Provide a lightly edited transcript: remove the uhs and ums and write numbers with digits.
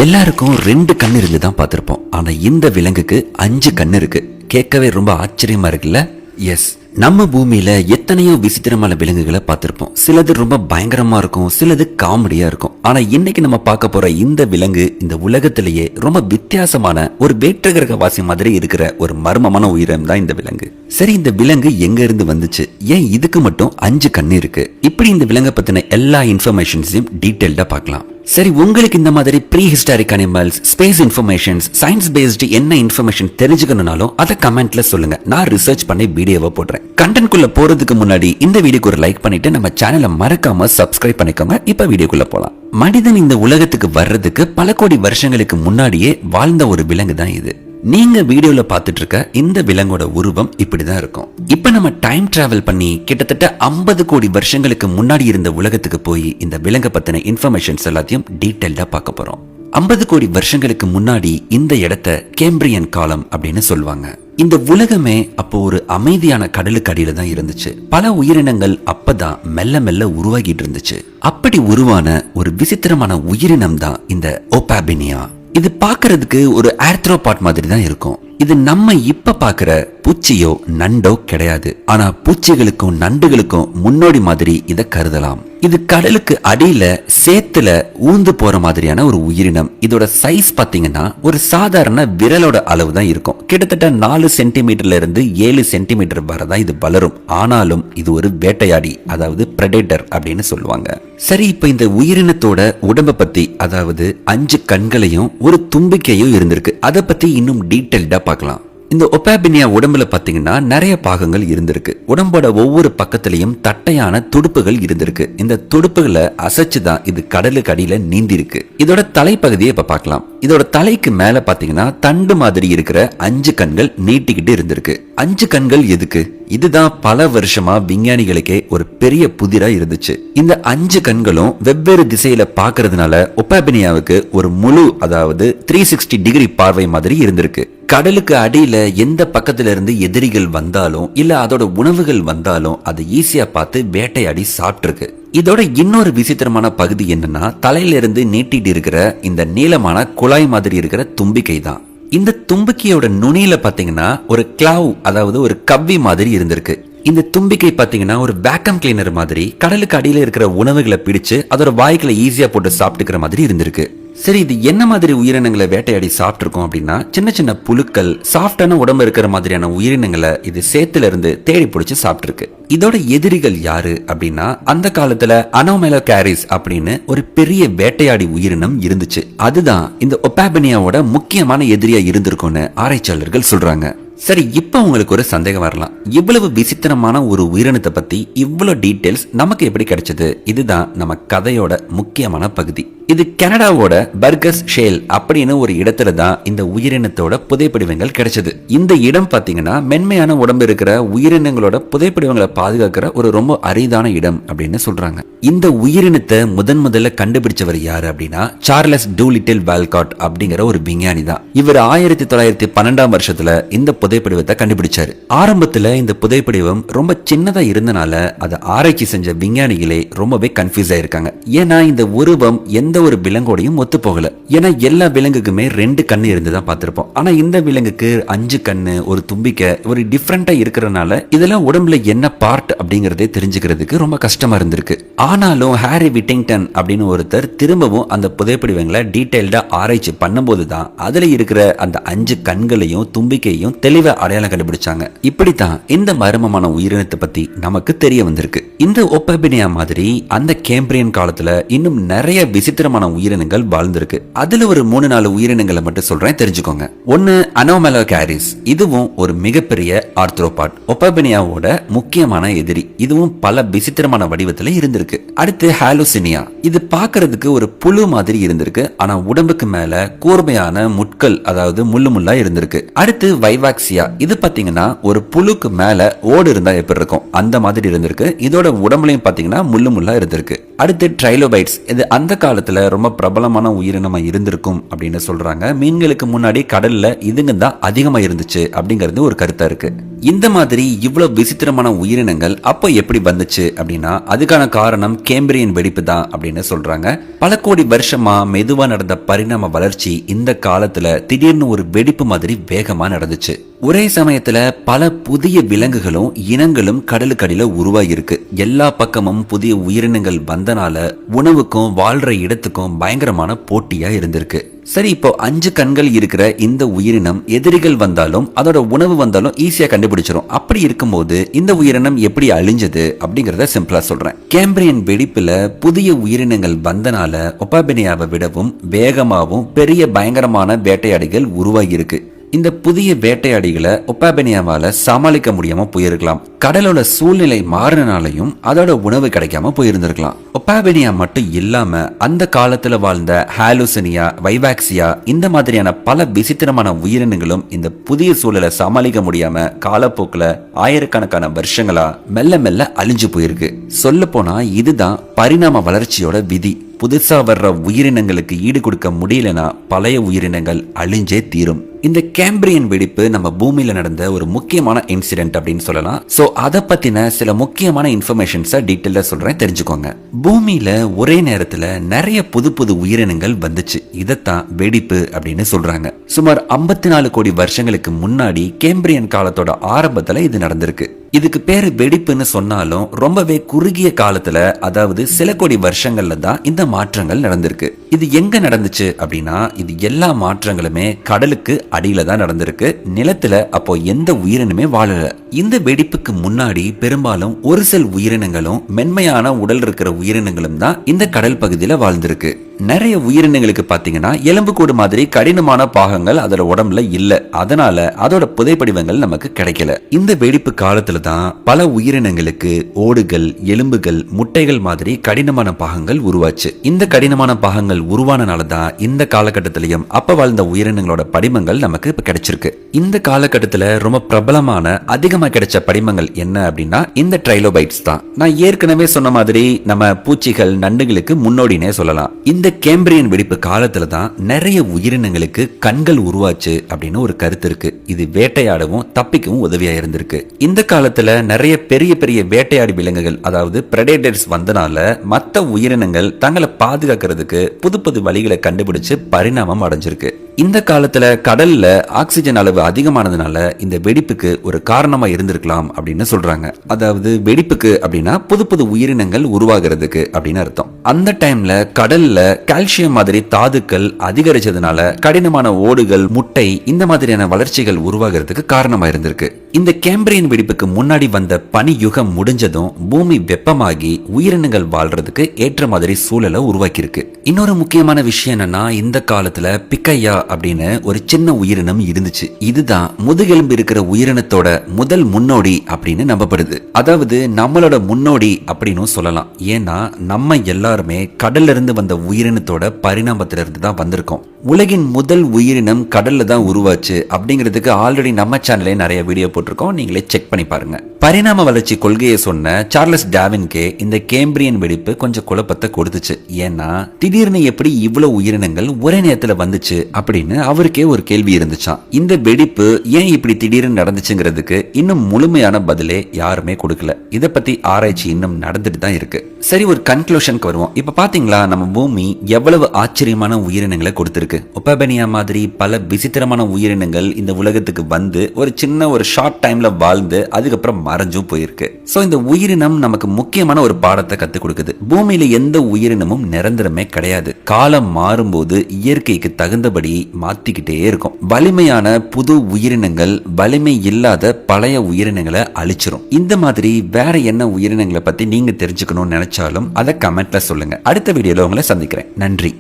எல்லாருக்கும் 2 கண்ணு இருந்து தான் பார்த்திருப்போம். ஆனா இந்த விலங்குக்கு 5 கண்ணு இருக்கு. கேட்கவே ரொம்ப ஆச்சரியமா இருக்குல்ல? எஸ், நம்ம பூமியில எத்தனையோ விசித்திரமான விலங்குகளை பார்த்திருப்போம். சிலது ரொம்ப பயங்கரமா இருக்கும், சிலது காமெடியா இருக்கும். ஆனா இன்னைக்கு நம்ம பார்க்க போற இந்த விலங்கு இந்த உலகத்திலேயே ரொம்ப வித்தியாசமான ஒரு வேற்றுகிரக வாசி மாதிரி இருக்கிற ஒரு மர்மமான உயிரினம் தான் இந்த விலங்கு. சரி, இந்த விலங்கு எங்க இருந்து வந்துச்சு? ஏன் இதுக்கு மட்டும் 5 கண்ணு இருக்கு? இப்படி இந்த விலங்கை பத்தின எல்லா இன்ஃபர்மேஷன்ஸையும் டீடைல்டா பார்க்கலாம். சரி, உங்களுக்கு இந்த மாதிரி prehistoric animals, space informations, science based என்ன இன்ஃபர்மேஷன் தெரிஞ்சுக்கணும்னாலும் அதை கமெண்ட்ல சொல்லுங்க. நான் ரிசர்ச் பண்ணி வீடியோவை போடுறேன். கண்டென்ட் குள்ள போறதுக்கு முன்னாடி இந்த வீடியோக்கு ஒரு லைக் பண்ணிட்டு நம்ம சேனலை மறக்காம சப்ஸ்கிரைப் பண்ணிக்கோங்க. இப்ப வீடியோக்குள்ள போலாம். மனிதன் இந்த உலகத்துக்கு வர்றதுக்கு பல கோடி வருஷங்களுக்கு முன்னாடியே வாழ்ந்த ஒரு விலங்கு தான் இது. நீங்க வீடியோல பாத்துட்டு இருக்க இந்த விலங்கோட உருவம் இப்படிதான் இருக்கும். இப்ப நம்ம டைம் டிராவல் பண்ணி கிட்டத்தட்ட 50 கோடி வருஷங்களுக்கு முன்னாடி இருந்த உலகத்துக்கு போய் இந்த விலங்கை பத்தின இன்ஃபர்மேஷன்ஸ் எல்லாத்தையும் டீடைல்டா பார்க்க போறோம். 50 கோடி வருஷங்களுக்கு முன்னாடி இந்த இடத்தை கேம்பிரியன் காலம் அப்படின்னு சொல்லுவாங்க. இந்த உலகமே அப்போ ஒரு அமைதியான கடலுக்கு அடியில தான் இருந்துச்சு. பல உயிரினங்கள் அப்பதான் மெல்ல மெல்ல உருவாகிட்டு இருந்துச்சு. அப்படி உருவான ஒரு விசித்திரமான உயிரினம் தான் இந்த ஓபாபினியா. இது பாக்குறதுக்கு ஒரு ஆர்த்ரோபாட் மாதிரி தான் இருக்கும். இது நம்ம இப்ப பாக்குற பூச்சியோ நண்டோ கிடையாது. ஆனா பூச்சிகளுக்கும் நண்டுகளுக்கும் முன்னோடி மாதிரி இதை கருதலாம். இது கடலுக்கு அடியில சேத்துல ஊந்து போற மாதிரியான ஒரு உயிரினம். இதோட சைஸ் பாத்தீங்கன்னா ஒரு சாதாரண விரலோட அளவு தான் இருக்கும். கிட்டத்தட்ட 4 சென்டிமீட்டர்ல இருந்து 7 சென்டிமீட்டர் வரதான் இது வளரும். ஆனாலும் இது ஒரு வேட்டையாடி, அதாவது பிரெடேட்டர் அப்படின்னு சொல்லுவாங்க. சரி, இப்ப இந்த உயிரினத்தோட உடம்ப பத்தி, அதாவது 5 கண்களையும் ஒரு தும்பிக்கையும் இருந்திருக்கு. அதை பத்தி இன்னும் டீடைல்டா பார்க்கலாம். இந்த ஒபாபினியா உடம்புல பாத்தீங்கன்னா நிறைய பாகங்கள் இருந்திருக்கு. உடம்போட ஒவ்வொரு பக்கத்திலையும் தட்டையான துடுப்புகள் இருந்திருக்கு. இந்த துடுப்புகளை அசைச்சுதான் இது கடலுக்கு அடியில நீந்தி இருக்கு. இதோட தலைப்பகுதியை இப்ப பார்க்கலாம். இதோட தலைக்கு மேல பாத்தீங்கன்னா தண்டு மாதிரி இருக்கிற 5 கண்கள் நீட்டிக்கிட்டு இருந்திருக்கு. 5 கண்கள் எதுக்கு? இதுதான் பல வருஷமா விஞ்ஞானிகளுக்கே ஒரு பெரிய புதிரா இருந்துச்சு. இந்த 5 கண்களும் வெவ்வேறு திசையில பாக்குறதுனால ஒபாபினியாவுக்கு ஒரு முழு, அதாவது 360 டிகிரி பார்வை மாதிரி இருந்திருக்கு. கடலுக்கு அடியில எந்த பக்கத்துல இருந்து எதிரிகள் வந்தாலும் இல்ல அதோட உணவுகள் வந்தாலும் அதை ஈஸியா பார்த்து வேட்டையாடி சாப்பிட்டிருக்கு. இதோட இன்னொரு விசித்திரமான பகுதி என்னன்னா, தலையில இருந்து நீட்டிட்டு இருக்கிற இந்த நீளமான குழாய் மாதிரி இருக்கிற தும்பிக்கை தான். இந்த தும்பிக்கையோட நுனியில பாத்தீங்கன்னா ஒரு கிளவ், அதாவது ஒரு கவ்வி மாதிரி இருந்திருக்கு. இந்த தும்பிக்கை பாத்தீங்கன்னா ஒரு வேக்கம் கிளீனர் மாதிரி கடலுக்கு அடியில இருக்கிற உணவுகளை பிடிச்சு அதோட வாய்க்குள்ள ஈஸியா போட்டு சாப்பிட்டுக்கிற மாதிரி இருந்திருக்கு. சரி, இது என்ன மாதிரி உயிரினங்களை வேட்டையாடி சாப்பிட்டுருக்கோம் அப்படின்னா, சின்ன சின்ன புழுக்கள், சாஃப்டான உடம்பு இருக்கிற மாதிரியான உயிரினங்களை இது சேத்துல இருந்து தேடி பிடிச்சு சாப்பிட்டுருக்கு. இதோட எதிரிகள் யாரு அப்படின்னா, அந்த காலத்துல அனோமெலோகாரிஸ் அப்படின்னு ஒரு பெரிய வேட்டையாடி உயிரினம் இருந்துச்சு. அதுதான் இந்த ஒபாபினியாவோட முக்கியமான எதிரியா இருந்திருக்கும்னு ஆராய்ச்சியாளர்கள் சொல்றாங்க. சரி, இப்ப உங்களுக்கு ஒரு சந்தேகம் வரலாம். இவ்வளவு விசித்திரமான ஒரு உயிரினத்தை பத்தி இவ்வளவு டீடைல்ஸ் நமக்கு எப்படி கிடைச்சது? இதுதான் நம்ம கதையோட முக்கியமான பகுதி. இது கனடாவோட பர்கஸ் ஷேல் அப்படின்னு ஒரு இடத்துல தான் இந்த உயிரினத்தோட புதைப்படிவங்கள் கிடைச்சது. இந்த இடம் பாத்தீங்கன்னா மென்மையான உடம்பு இருக்கிற உயிரினங்களோட புதைப்படிவங்களை பாதுகாக்கிற ஒரு ரொம்ப அரிதான இடம் அப்படின்னு சொல்றாங்க. இந்த உயிரினத்தை முதல்ல கண்டுபிடிச்சவர் யாரு அப்படின்னா, சார்லஸ் டூலிட்டில் வால்காட் அப்படிங்கிற ஒரு விஞ்ஞானி தான். இவர் 1912 வருஷத்துல இந்த புதைப்படிவத்தை கண்டுபிடிச்சாரு. ஆரம்பத்துல இந்த புதைப்படிவம் ரொம்ப சின்னதா இருந்தனால அதை ஆராய்ச்சி செஞ்ச விஞ்ஞானிகளே ரொம்பவே கன்ஃபியூஸ் ஆயிருக்காங்க. ஏன்னா இந்த உருவம் எந்த ஒரு விலங்கோடையும் ஒத்து போகல. ஏன்னா எல்லா விலங்குக்குமே 2 கண்ணு இருந்துதான் பார்த்திருப்போம். ஆனா இந்த விலங்குக்கு 5 கண்ணு, ஒரு தும்பிக்கை, ஒரு டிஃபரெண்டா இருக்கிறனால இதெல்லாம் உடம்புல என்ன பார்ட் அப்படிங்கறதே தெரிஞ்சுக்கிறதுக்கு ரொம்ப கஷ்டமா இருந்திருக்கு. ஆனாலும் ஹாரி விட்டிங்டன் அப்படின்னு ஒருத்தர் திரும்பவும் அந்த புதைப்படிவங்களை டீடைல்டா ஆராய்ச்சி பண்ணும்போது தான் அதுல இருக்கிற அந்த 5 கண்களையும் தும்பிக்கையும் தெளிவா அடையாளம் கண்டுபிடிச்சாங்க. இப்படித்தான் இந்த மர்மமான உயிரினத்தை பத்தி நமக்கு தெரிய வந்திருக்கு. இந்த ஒபாபினியா மாதிரி அந்த கேம்பிரியன் காலத்துல இன்னும் நிறைய விசித்திரமான உயிரினங்கள் வாழ்ந்திருக்கு. அதுல ஒரு 3-4 உயிரினங்களை மட்டும் சொல்றேன், தெரிஞ்சுக்கோங்க. ஒன்னு அனோமெலோகாரிஸ். இதுவும் ஒரு மிகப்பெரிய ஆர்த்ரோபாட், ஒபாபினியாவோட முக்கியமான எதிரி. இதுவும் பல விசித்திரமான வடிவத்துல இருந்திருக்கு. அடுத்து ஹாலுசினியா. இது பாக்குறதுக்கு ஒரு புழு மாதிரி இருந்திருக்கு. ஆனா உடம்புக்கு மேல கூர்மையான முட்கள், அதாவது முள்ளா இருந்திருக்கு. அடுத்து வைவாக்சியா. இது பாத்தீங்கன்னா ஒரு புழுக்கு மேல ஓடு இருந்தா எப்படி இருக்கும் அந்த மாதிரி இருந்திருக்கு. இதோட உடம்புலையும் பாத்தீங்கன்னா முள்ளா இருந்திருக்கு. அடுத்து ட்ரைலோபைட்ஸ். இது அந்த காலத்துல ரொம்ப பிரபலமான உயிரினமா இருந்திருக்கும் அப்படின்னு சொல்றாங்க. மீன்களுக்கு முன்னாடி கடல்ல இதுங்க தான் அதிகமா இருந்துச்சு அப்படிங்கிறது ஒரு கருத்தா இருக்கு. இந்த மாதிரி இவ்வளவு விசித்திரமான உயிரினங்கள் அப்போ எப்படி வந்துச்சு அப்படின்னா அதுக்கான காரணம் கேம்பிரியன் வெடிப்பு தான் அப்படின்னு சொல்றாங்க. பல கோடி வருஷமா மெதுவா நடந்த பரிணாம வளர்ச்சி இந்த காலத்துல திடீர்னு ஒரு வெடிப்பு மாதிரி வேகமா நடந்துச்சு. ஒரே சமயத்துல பல புதிய விலங்குகளும் இனங்களும் கடலுக்கடியில உருவாகிருக்கு. எல்லா பக்கமும் புதிய உயிரினங்கள் வந்தனால உணவுக்கும் வாழ்ற இடத்துக்கும் பயங்கரமான போட்டியா இருந்திருக்கு. சரி, இப்போ 5 கண்கள் இருக்கிற இந்த உயிரினம் எதிரிகள் வந்தாலும் அதோட உணவு வந்தாலும் ஈஸியா கண்டுபிடிச்சிரும். அப்படி இருக்கும்போது இந்த உயிரினம் எப்படி அழிஞ்சது அப்படிங்கறத சிம்பிளா சொல்றேன். கேம்பிரியன் வெடிப்புல புதிய உயிரினங்கள் வந்தனால ஒப்பாபெனியாவை விடவும் வேகமாவும் பெரிய பயங்கரமான வேட்டையாடிகள் உருவாகி இருக்கு. இந்த புதிய வேட்டையாடிகளை ஒப்பாபெனியாவால சமாளிக்க முடியாம போயிருக்கலாம். கடலோட சூழ்நிலை மாறினாலையும் அதோட உணவு கிடைக்காம போயிருந்திருக்கலாம். ஒப்பாபெனியா மட்டும் இல்லாம அந்த காலத்துல வாழ்ந்த ஹாலுசினியா, வைவாக்சியா இந்த மாதிரியான பல விசித்திரமான உயிரினங்களும் இந்த புதிய சூழலை சமாளிக்க முடியாம காலப்போக்குல ஆயிரக்கணக்கான வருஷங்களா மெல்ல மெல்ல அழிஞ்சு போயிருக்கு. சொல்ல போனா இதுதான் பரிணாம வளர்ச்சியோட விதி. புதுசா வர்ற உயிரினங்களுக்கு ஈடு கொடுக்க முடியலனா பழைய உயிரினங்கள் அழிஞ்சே தீரும். இந்த கேம்பிரியன் வெடிப்பு நம்ம பூமியில நடந்த ஒரு முக்கியமான இன்சிடென்ட் அப்படின்னு சொல்லலாம். சோ அத பத்தின சில முக்கியமான இன்ஃபர்மேஷன்ஸை டீட்டெயிலா சொல்றேன், தெரிஞ்சுக்கோங்க. பூமியில ஒரே நேரத்துல நிறைய புது புது உயிரினங்கள் வந்துச்சு. இதத்தான் வெடிப்பு அப்படின்னு சொல்றாங்க. சுமார் 54 கோடி வருஷங்களுக்கு முன்னாடி கேம்பிரியன் காலத்தோட ஆரம்பத்துல இது நடந்திருக்கு. இதுக்கு பேரு வெடிப்புன்னு சொன்னாலும் ரொம்பவே குறுகிய காலத்துல, அதாவது சில கோடி வருஷங்கள்ல தான் இந்த மாற்றங்கள் நடந்திருக்கு. இது எங்க நடந்துச்சு அப்படின்னா இது எல்லா மாற்றங்களுமே கடலுக்கு அடியில தான் நடந்திருக்கு. நிலத்துல அப்போ எந்த உயிரினமே வாழல. இந்த வெடிப்புக்கு முன்னாடி பெரும்பாலும் ஒரு சில உயிரினங்களும் மென்மையான உடல் இருக்கிற உயிரினங்களும் தான் இந்த கடல் பகுதியில வாழ்ந்திருக்கு. நிறைய உயிரினங்களுக்கு பாத்தீங்கன்னா எலும்புக்கூடு மாதிரி கடினமான பாகங்கள் அதோட உடம்புல இல்ல. அதனால அதோட புதைப்படிவங்கள் நமக்கு கிடைக்கல. இந்த வெடிப்பு காலத்துல தான் பல உயிரினங்களுக்கு ஓடுகள், எலும்புகள், முட்டைகள் மாதிரி கடினமான பாகங்கள் உருவாச்சு. இந்த கடினமான பாகங்கள் உருவானனால தான் இந்த காலகட்டத்திலையும் அப்ப வாழ்ந்த உயிரினங்களோட படிமங்கள் நமக்கு இப்ப கிடைச்சிருக்கு. இந்த காலகட்டத்துல ரொம்ப பிரபலமான அதிகமா கிடைச்ச படிமங்கள் என்ன அப்படின்னா இந்த ட்ரைலோபைட்ஸ் தான். நான் ஏற்கனவே சொன்ன மாதிரி நம்ம பூச்சிகள், நண்டுகளுக்கு முன்னோடினே சொல்லலாம். இந்த கேம்பிரியன் வெடிப்பு காலத்துல தான் நிறைய உயிரினங்களுக்கு கண்கள் உருவாச்சு அப்படின்னு ஒரு கருத்து இருக்கு. இது வேட்டையாடவும் தப்பிக்கவும் உதவியா இருந்திருக்கு. இந்த காலத்துல நிறைய பெரிய பெரிய வேட்டையாடி விலங்குகள், அதாவது பிரெடேட்டர்ஸ் வந்தனால மற்ற உயிரினங்கள் தங்களை பாதுகாக்கிறதுக்கு புது புது வழிகளை கண்டுபிடிச்சு பரிணாமம் அடைஞ்சிருக்கு. இந்த காலத்துல கடல்ல ஆக்சிஜன் அளவு அதிகமானதுனால இந்த வெடிப்புக்கு ஒரு காரணமா இருந்திருக்கலாம் அப்படின்னு சொல்றாங்க. அதாவது வெடிப்புக்கு அப்படின்னா புது புது உயிரினங்கள் உருவாகிறதுக்கு அப்படின்னு அர்த்தம். அந்த டைம்ல கடல்ல கால்சியம் மாதிரி தாதுக்கள் அதிகரிச்சதுனால கடினமான ஓடுகள், முட்டை இந்த மாதிரியான வளர்ச்சிகள் உருவாகிறதுக்கு காரணமா இருந்திருக்கு. இந்த கேம்பிரியன் வெடிப்புக்கு முன்னாடி வந்த பனி யுகம் முடிஞ்சதும் பூமி வெப்பமாகி உயிரினங்கள் வாழ்றதுக்கு ஏற்ற மாதிரி சூழலை உருவாக்கி இருக்கு. இன்னொரு முக்கியமான விஷயம் என்னன்னா இந்த காலத்துல பிக்கையா அப்படின்னு ஒரு சின்ன உயிரினம் இருந்துச்சு. இதுதான் முதுகெலும்பு இருக்கிற உயிரினத்தோட முதல் முன்னோடி அப்படின்னு நம்பப்படுது. அதாவது நம்மளோட முன்னோடி அப்படின்னு சொல்லலாம். ஏன்னா நம்ம எல்லாருமே கடல்ல இருந்து வந்த உயிரினத்தோட பரிணாமத்திலிருந்து தான் வந்திருக்கோம். உலகின் முதல் உயிரினம் கடல்ல தான் உருவாச்சு அப்படிங்கிறதுக்கு ஆல்ரெடி நம்ம சேனல்ல நிறைய வீடியோ போட்டிருக்கோம், நீங்களே செக் பண்ணி பாருங்க. பரிணாம வளர்ச்சி கொள்கையை சொன்ன சார்லஸ் டார்வின்கே இந்த கேம்பிரியன் வெடிப்பு கொஞ்சம் குழப்பத்தை கொடுத்துச்சு. ஏன்னா திடீர்னு எப்படி இவ்வளவு உயிரினங்கள் ஒரே நேரத்துல வந்துச்சு அப்படின்னு அவருக்கே ஒரு கேள்வி இருந்துச்சாம். இந்த வெடிப்பு ஏன் இப்படி திடீர்னு நடந்துச்சுங்கிறதுக்கு இன்னும் முழுமையான பதிலே யாருமே கொடுக்கல. இத பத்தி ஆராய்ச்சி இன்னும் நடந்துட்டு தான் இருக்கு. சரி, ஒரு கன்க்ளூஷனுக்கு வருவோம். இப்ப பாத்தீங்களா நம்ம பூமி எவ்வளவு ஆச்சரியமான உயிரினங்களை கொடுத்திருக்கு. ஒப்பாபெனியா மாதிரி பல விசித்திரமான உயிரினங்கள் இந்த உலகத்துக்கு வந்து ஒரு சின்ன ஒரு ஷார்ட் டைம்ல வாழ்ந்து அதுக்கப்புறம் மறைஞ்சும் போயிருக்கு. சோ இந்த உயிரினம் நமக்கு முக்கியமான ஒரு பாடத்தை கத்து கொடுக்குது. பூமியில எந்த உயிரினமும் நிரந்தரமே கிடையாது. காலம் மாறும்போது இயற்கைக்கு தகுந்தபடி மாத்திக்கிட்டே இருக்கும். வலிமையான புது உயிரினங்கள் வலிமை இல்லாத பழைய உயிரினங்களை அழிச்சிரும். இந்த மாதிரி வேற என்ன உயிரினங்களை பத்தி நீங்க தெரிஞ்சுக்கணும்னு நினைச்சாலும் அதை கமெண்ட்ல சொல்லுங்க. அடுத்த வீடியோல உங்களை சந்திக்கிறேன். நன்றி.